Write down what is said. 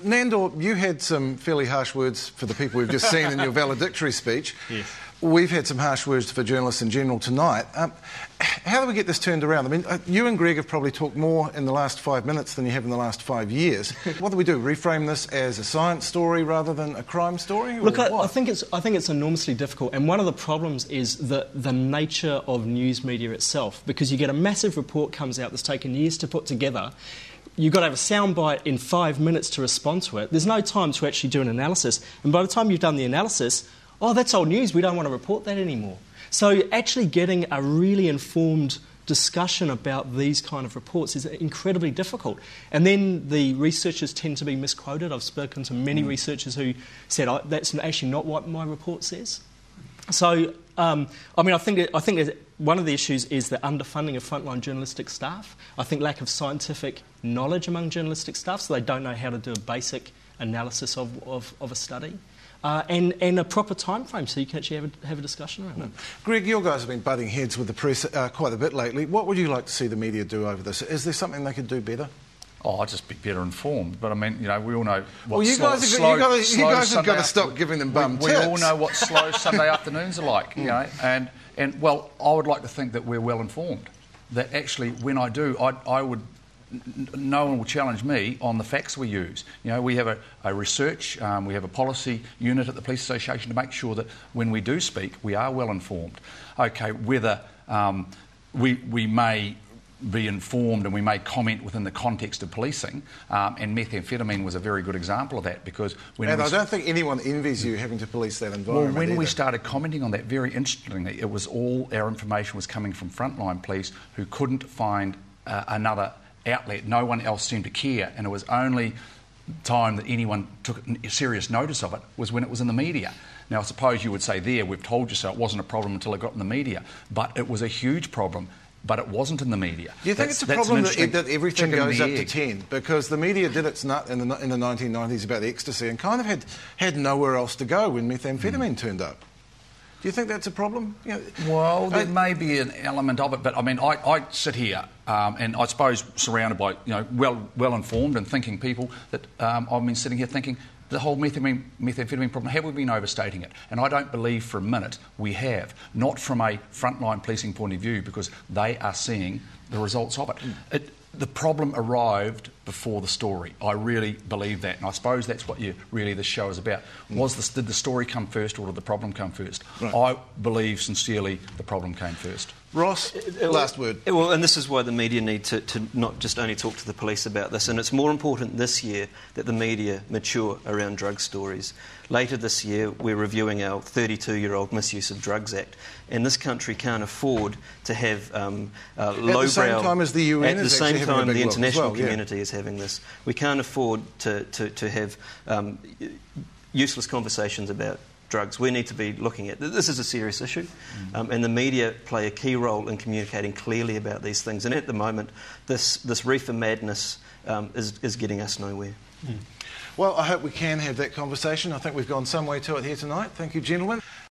Nandor, you had some fairly harsh words for the people we've just seen in your valedictory speech. Yes. We've had some harsh words for journalists in general tonight. How do we get this turned around? I mean, you and Greg have probably talked more in the last 5 minutes than you have in the last 5 years. What do we do? Reframe this as a science story rather than a crime story? Look, I think it's enormously difficult, and one of the problems is the nature of news media itself, because you get a massive report comes out that's taken years to put together. You've got to have a soundbite in 5 minutes to respond to it. There's no time to actually do an analysis, and by the time you've done the analysis, oh, that's old news, we don't want to report that anymore. So actually getting a really informed discussion about these kind of reports is incredibly difficult. And then the researchers tend to be misquoted. I've spoken to many researchers who said, that's actually not what my report says. So, I think that one of the issues is the underfunding of frontline journalistic staff. I think lack of scientific knowledge among journalistic staff, so they don't know how to do a basic analysis of a study. And a proper time frame so you can actually have a discussion around it. Greg, you guys have been butting heads with the press quite a bit lately. What would you like to see the media do over this? Is there something they could do better? Oh, I'd just be better informed. But I mean, we all know what well, you guys have got to stop giving them bum tips. We all know what slow Sunday afternoons are like, and well, I would like to think that we're well informed. That actually, when I do, I would. No one will challenge me on the facts we use. We have a research, we have a policy unit at the Police Association to make sure that when we do speak, we are well informed. Okay, whether we may be informed and we may comment within the context of policing, and methamphetamine was a very good example of that, because when and I don't think anyone envies you having to police that environment. Well, when we either. started commenting on that, very interestingly, it was all our information was coming from frontline police who couldn't find another outlet. No one else seemed to care, and it was only time that anyone took serious notice of it was when it was in the media. Now, I suppose you would say we've told you so, it wasn't a problem until it got in the media, but it was a huge problem, but it wasn't in the media. Do you think it's a problem that everything goes up to 10? Because the media did its nut in the 1990s about ecstasy and kind of had nowhere else to go when methamphetamine turned up. Do you think that's a problem? Well, there may be an element of it, but I mean, I sit here and I suppose surrounded by well informed and thinking people that I've been sitting here thinking the whole methamphetamine problem, have we been overstating it? And I don't believe for a minute we have, not from a frontline policing point of view, because they are seeing the results of it. The problem arrived before the story. I really believe that, and I suppose that's what the show is about. Did the story come first, or did the problem come first? Right. I believe sincerely the problem came first. Ross, last word. Well, and this is why the media need to not just only talk to the police about this, and it's more important this year that the media mature around drug stories. Later this year, we're reviewing our 32-year-old Misuse of Drugs Act, and this country can't afford to have lowbrow... At the same time as the UN is actually having a big look as well. At the same time, the international community is having this. We can't afford to have useless conversations about drugs. We need to be looking at... This is a serious issue, and the media play a key role in communicating clearly about these things. And at the moment, this reefer madness is getting us nowhere. Well, I hope we can have that conversation. I think we've gone some way to it here tonight. Thank you, gentlemen.